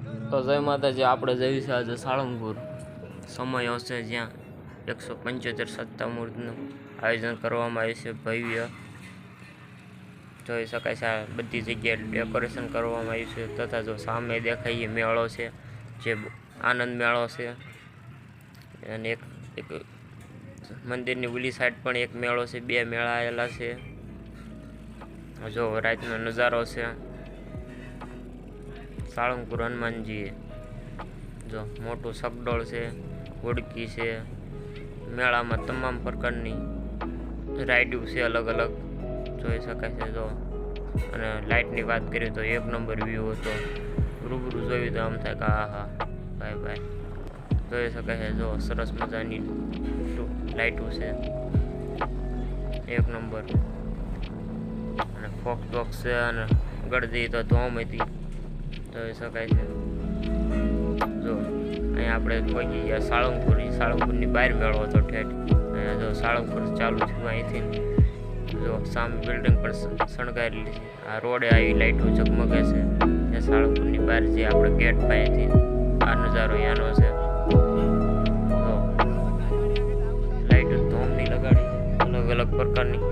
તો જય માતાજી, આપણે જઈએ છીએ આજે સાળંગપુર. સમય હશે જ્યાં 175 સત્તા મૂર્તિનું આયોજન કરવામાં આવ્યું છે. ભવ્ય જોઈ શકાય છે. આ બધી જગ્યાએ ડેકોરેશન કરવામાં આવ્યું છે. તથા જો સામે દેખાય મેળો છે, જે આનંદ મેળો છે. અને એક મંદિરની ઓલી સાઈડ પણ એક મેળો છે. બે મેળા આવેલા છે. જો રાતનો નજારો છે. સાળંગપુર હનુમાનજી જો મોટું સગડોળ છે, હોડકી છે. મેળામાં તમામ પ્રકારની રાઈડો છે, અલગ અલગ જોઈ શકાય છે. જો અને લાઇટની વાત કરીએ તો એક નંબર વ્યૂ હતો. રૂબરૂ જોયું તો આમ થાય કે હા હા ભાઈ ભાઈ જોઈ શકાય છે. જો સરસ મજાની લાઇટો છે, એક નંબર. અને ફોક્સ બોક્સ છે અને ગળદી તો ધોમ હતી જોઈ શકાય છે. જો અહીંયા આપણે પહોંચી ગયા સાળંગપુરની બહાર મેળો હતો ઠેઠ. અહીંયા જો સાળંગપુર ચાલુ થયું અહીંથી. જો સામે બિલ્ડિંગ પણ શણગારેલી છે. આ રોડે આવી લાઇટો ઝગમગે છે. ત્યાં સાળંગપુરની બહાર જે આપણે ગેટ પાસેથી આ નજારો અહીંયાનો છે. જો લાઇટો ધોમની લગાડી અલગ અલગ પ્રકારની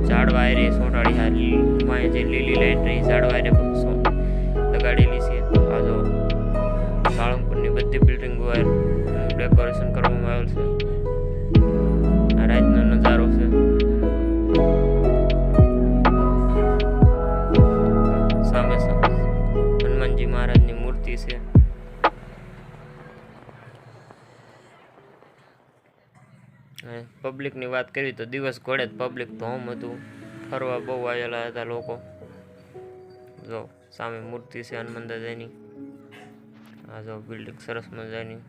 ઝાડવા એરી સોટાડી હારી જે લીલી લાઇટ રહી ઝાડવા એરી લગાડેલી છે. આ જો સાળંગપુરની બધી બિલ્ડિંગો ડેકોરેશન કરવામાં આવેલ છે. આ રાતનો નજારો છે. સામે હનુમાનજી મહારાજની મૂર્તિ છે. પબ્લિકની વાત કરી તો દિવસ ઘોડે જ પબ્લિક ધોમ હતું. ફરવા બહુ આવેલા હતા લોકો. જો સામે મૂર્તિ છે હનુમાન દાદાની. આ જો બિલ્ડિંગ સરસ મજાની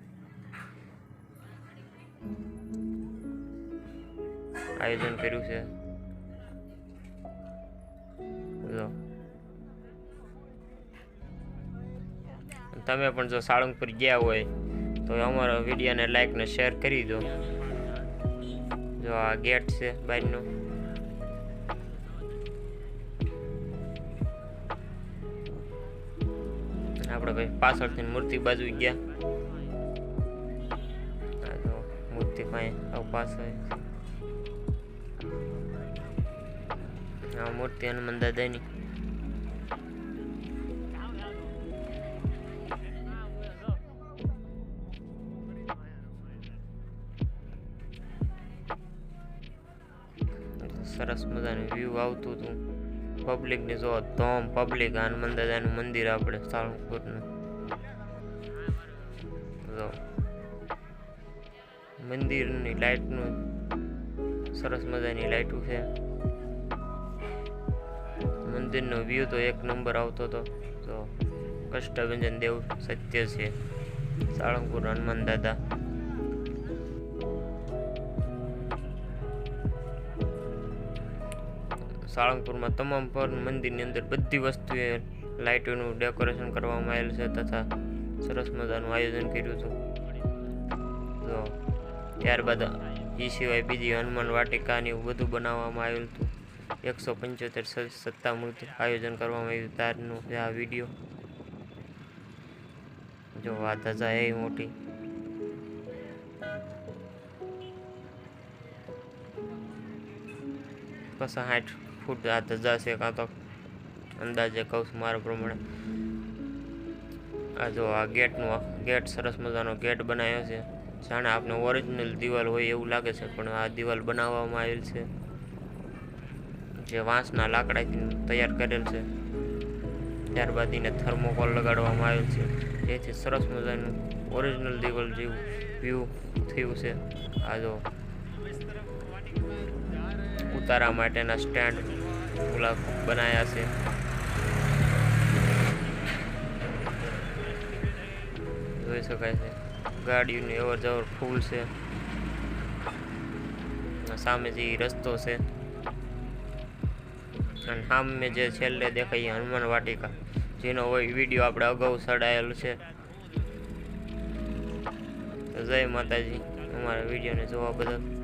આયોજન કર્યું છે. જો તમે પણ જો સાળંગપુર ગયા હોય તો અમારા વિડીયોને લાઈક ને શેર કરી દો. જો આ ગેટ છે બહારનો. આપણે ભાઈ પાછળથી મૂર્તિ બાજુ ગયા. મૂર્તિ પાસે પાછળ મૂર્તિ હનુમાન દાદાની. સરસ મજાનું વ્યૂ આવતું હતું. પબ્લિક ને જો ધોમ પબ્લિક. હનુમાન દાદાનું મંદિર આપણે સાળંગપુરનું. જો મંદિરની લાઇટનું સરસ મજાની લાઇટો છે. મંદિરનો વ્યૂ તો એક નંબર આવતો હતો. તો કષ્ટભંજન દેવ સત્ય છે સાળંગપુર હનુમાન દાદા. સાળંગપુરમાં તમામ મંદિરની અંદર બધી વસ્તુએ લાઇટોનું ડેકોરેશન કરવામાં આવેલું છે. તથા સરસ મજાનું આયોજન કર્યું હતું. તો ત્યારબાદ એ સિવાય બીજી હનુમાન વાટિકાની બધું બનાવવામાં આવેલું હતું. 175 સત્તા મૂર્તિ આયોજન કરવામાં આવ્યું. તારનું આ વિડીયો જો આ ધજા એ મોટી. બસ 60 ફૂટ આ ધજા છે, કાં તો અંદાજે કહું છું મારા પ્રમાણે. આ જો આ ગેટ સરસ મજાનો ગેટ બનાવ્યો છે. જાણે આપણે ઓરિજિનલ દિવાલ હોય એવું લાગે છે, પણ આ દિવાલ બનાવવામાં આવેલ છે જે વાંસના લાકડાથી તૈયાર કરેલ છે. ત્યારબાદ એને થર્મોકોલ લગાડવામાં આવેલ છે, જેથી સરસ મજાનું ઓરિજિનલ દિવાલ જેવું વ્યૂ થયું છે. આ જો ઉતારા માટેના સ્ટેન્ડ ઓલા બનાવ્યા છે. જોઈ શકાય છે ગાડીઓની અવર જવર ફૂલ છે. સામે જે રસ્તો છે અને સામે જે છેલ્લે દેખાય હનુમાન વાટિકા, જેનો વિડીયો આપણે અગાઉ ચડાયેલો છે. જય માતાજી. અમારા વિડીયોને જોવા બદલ